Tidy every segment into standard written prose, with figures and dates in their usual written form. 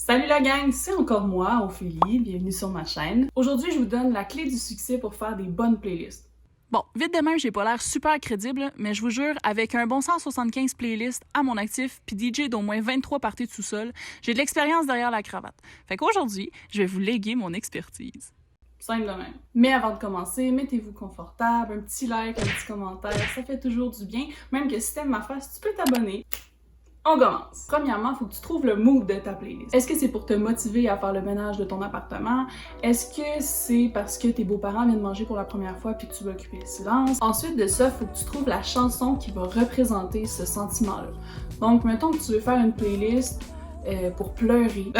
Salut la gang, c'est encore moi, Ophélie, bienvenue sur ma chaîne. Aujourd'hui, je vous donne la clé du succès pour faire des bonnes playlists. Bon, vite de même, j'ai pas l'air super crédible, mais je vous jure, avec un bon 175 playlists à mon actif, puis DJ d'au moins 23 parties de sous-sol, j'ai de l'expérience derrière la cravate. Fait qu'aujourd'hui, je vais vous léguer mon expertise. Simple de même. Mais avant de commencer, mettez-vous confortable, un petit like, un petit commentaire, ça fait toujours du bien. Même que si t'aimes ma face, tu peux t'abonner. On commence! Premièrement, il faut que tu trouves le mood de ta playlist. Est-ce que c'est pour te motiver à faire le ménage de ton appartement? Est-ce que c'est parce que tes beaux-parents viennent manger pour la première fois puis que tu veux occuper le silence? Ensuite de ça, il faut que tu trouves la chanson qui va représenter ce sentiment-là. Donc, mettons que tu veux faire une playlist pour pleurer.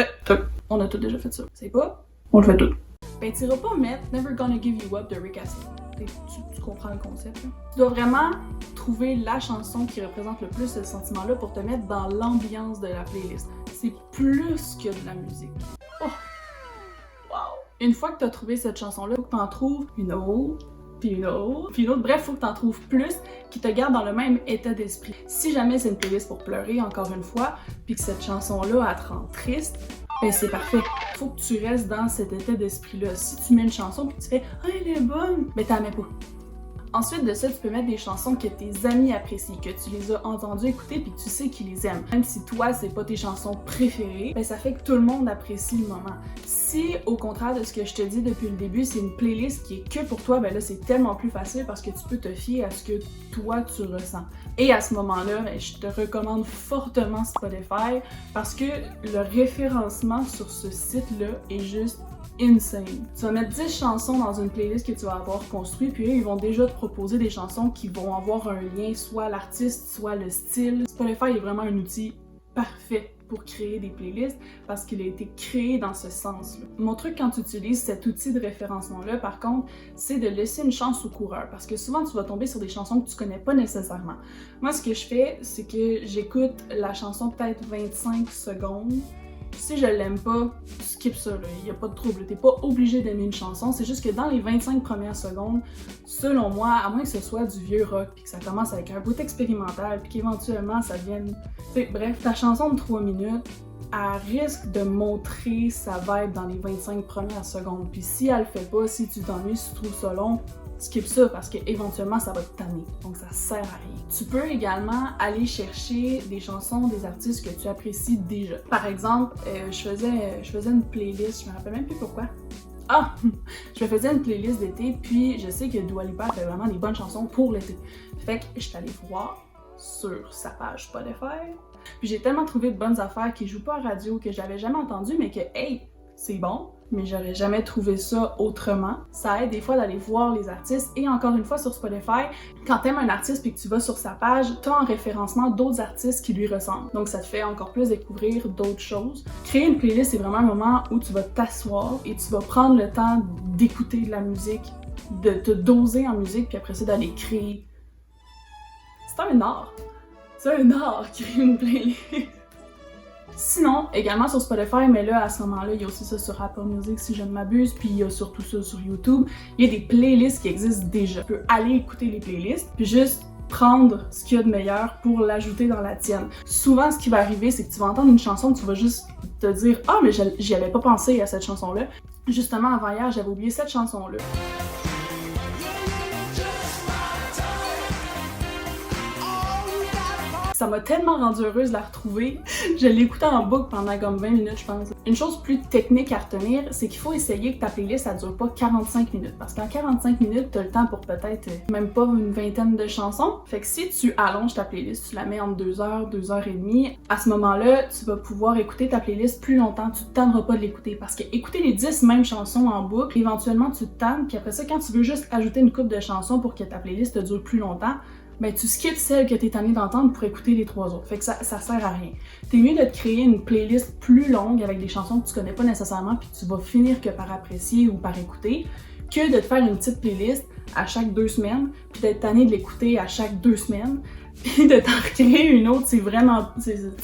On a tous déjà fait ça. C'est pas? On le fait tout. Ben, tu iras pas mettre Never Gonna Give You Up de Rick Astley. Tu comprends le concept, là? Tu dois vraiment trouver la chanson qui représente le plus ce sentiment-là pour te mettre dans l'ambiance de la playlist. C'est plus que de la musique. Oh! Wow! Une fois que tu as trouvé cette chanson-là, il faut que tu en trouves une autre, puis une autre, puis une autre. Bref, il faut que tu en trouves plus qui te gardent dans le même état d'esprit. Si jamais c'est une playlist pour pleurer, encore une fois, puis que cette chanson-là, elle te rend triste, ben c'est parfait. Faut que tu restes dans cet état d'esprit-là. Si tu mets une chanson puis tu fais « Ah, elle est bonne », ben t'en mets pas. Ensuite de ça, tu peux mettre des chansons que tes amis apprécient, que tu les as entendues écouter puis que tu sais qu'ils les aiment. Même si toi, c'est pas tes chansons préférées, ben ça fait que tout le monde apprécie le moment. Si, au contraire de ce que je te dis depuis le début, c'est une playlist qui est que pour toi, ben là, c'est tellement plus facile parce que tu peux te fier à ce que toi, tu ressens. Et à ce moment-là, ben, je te recommande fortement Spotify parce que le référencement sur ce site-là est juste insane. Tu vas mettre 10 chansons dans une playlist que tu vas avoir construite, puis eux, ils vont déjà te proposer des chansons qui vont avoir un lien, soit l'artiste, soit le style. Spotify est vraiment un outil parfait pour créer des playlists parce qu'il a été créé dans ce sens-là. Mon truc quand tu utilises cet outil de référencement-là, par contre, c'est de laisser une chance au coureur parce que souvent tu vas tomber sur des chansons que tu connais pas nécessairement. Moi, ce que je fais, c'est que j'écoute la chanson peut-être 25 secondes. Si je l'aime pas, skip ça, il n'y a pas de trouble. T'es pas obligé d'aimer une chanson, c'est juste que dans les 25 premières secondes, selon moi, à moins que ce soit du vieux rock, puis que ça commence avec un bout expérimental, puis qu'éventuellement ça devienne... Bref, ta chanson de 3 minutes, elle risque de montrer sa vibe dans les 25 premières secondes. Puis si elle le fait pas, si tu t'ennuies, si tu trouves ça long, skip ça parce qu'éventuellement ça va te tanner, donc ça sert à rien. Tu peux également aller chercher des chansons des artistes que tu apprécies déjà. Par exemple, je faisais une playlist, je me rappelle même plus pourquoi. Ah! Je faisais une playlist d'été, puis je sais que Dua Lipa fait vraiment des bonnes chansons pour l'été. Fait que je suis allée voir sur sa page Spotify, puis j'ai tellement trouvé de bonnes affaires qui jouent pas à radio, que j'avais jamais entendu, mais que hey, c'est bon, mais j'aurais jamais trouvé ça autrement. Ça aide des fois d'aller voir les artistes et encore une fois sur Spotify, quand t'aimes un artiste puis que tu vas sur sa page, t'as en référencement d'autres artistes qui lui ressemblent. Donc ça te fait encore plus découvrir d'autres choses. Créer une playlist, c'est vraiment un moment où tu vas t'asseoir et tu vas prendre le temps d'écouter de la musique, de te doser en musique puis après ça d'aller créer. C'est un art. C'est un art, créer une playlist. Sinon, également sur Spotify, mais là, à ce moment-là, il y a aussi ça sur Apple Music si je ne m'abuse, puis il y a surtout ça sur YouTube. Il y a des playlists qui existent déjà. Tu peux aller écouter les playlists, puis juste prendre ce qu'il y a de meilleur pour l'ajouter dans la tienne. Souvent, ce qui va arriver, c'est que tu vas entendre une chanson, tu vas juste te dire « Ah, mais j'y avais pas pensé à cette chanson-là. » Justement, avant hier, j'avais oublié cette chanson-là. Ça m'a tellement rendue heureuse de la retrouver. Je l'ai écoutée en boucle pendant comme 20 minutes, je pense. Une chose plus technique à retenir, c'est qu'il faut essayer que ta playlist, ça dure pas 45 minutes. Parce qu'en 45 minutes, t'as le temps pour peut-être même pas une vingtaine de chansons. Fait que si tu allonges ta playlist, tu la mets entre 2 heures, 2 heures et demie, à ce moment-là, tu vas pouvoir écouter ta playlist plus longtemps. Tu te tanneras pas de l'écouter. Parce que écouter les 10 mêmes chansons en boucle, éventuellement tu te tannes, puis après ça, quand tu veux juste ajouter une couple de chansons pour que ta playlist te dure plus longtemps, ben tu skips celle que t'es tanné d'entendre pour écouter les 3 autres. Fait que ça sert à rien. T'es mieux de te créer une playlist plus longue avec des chansons que tu connais pas nécessairement puis que tu vas finir que par apprécier ou par écouter, que de te faire une petite playlist à chaque 2 semaines puis d'être tanné de l'écouter à chaque 2 semaines puis de t'en recréer une autre, tu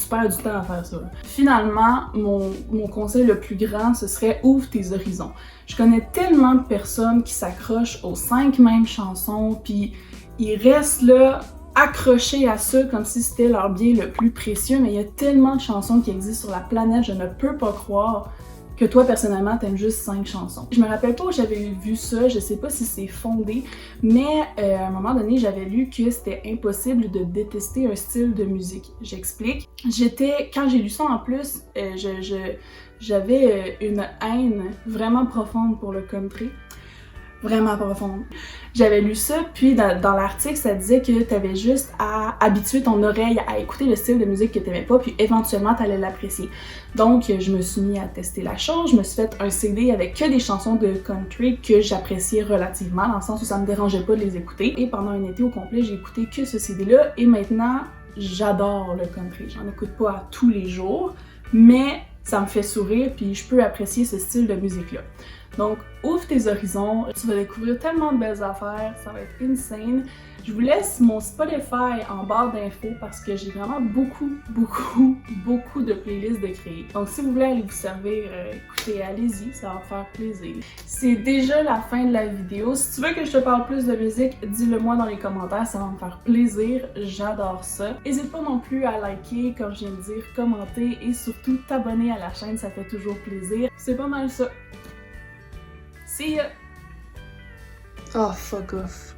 perds du temps à faire ça. Finalement, mon conseil le plus grand, ce serait ouvre tes horizons. Je connais tellement de personnes qui s'accrochent aux 5 mêmes chansons puis ils restent là accrochés à ça comme si c'était leur bien le plus précieux, mais il y a tellement de chansons qui existent sur la planète, je ne peux pas croire que toi, personnellement, t'aimes juste 5 chansons. Je me rappelle pas où j'avais vu ça, je sais pas si c'est fondé, mais à un moment donné, j'avais lu que c'était impossible de détester un style de musique. J'explique. Quand j'ai lu ça en plus, j'avais une haine vraiment profonde pour le country. Vraiment profonde. J'avais lu ça, puis dans l'article, ça disait que t'avais juste à habituer ton oreille à écouter le style de musique que t'aimais pas, puis éventuellement t'allais l'apprécier. Donc je me suis mis à tester la chose, je me suis fait un CD avec que des chansons de country que j'appréciais relativement, dans le sens où ça me dérangeait pas de les écouter. Et pendant un été au complet, j'ai écouté que ce CD-là, et maintenant, j'adore le country. J'en écoute pas à tous les jours, mais ça me fait sourire, puis je peux apprécier ce style de musique-là. Donc, ouvre tes horizons, tu vas découvrir tellement de belles affaires, ça va être insane. Je vous laisse mon Spotify en barre d'infos parce que j'ai vraiment beaucoup de playlists de créer. Donc, si vous voulez aller vous servir, écoutez, allez-y, ça va me faire plaisir. C'est déjà la fin de la vidéo. Si tu veux que je te parle plus de musique, dis-le moi dans les commentaires, ça va me faire plaisir, j'adore ça. N'hésite pas non plus à liker, comme je viens de dire, commenter et surtout t'abonner à la chaîne, ça fait toujours plaisir. C'est pas mal ça. See ya! Oh, fuck off.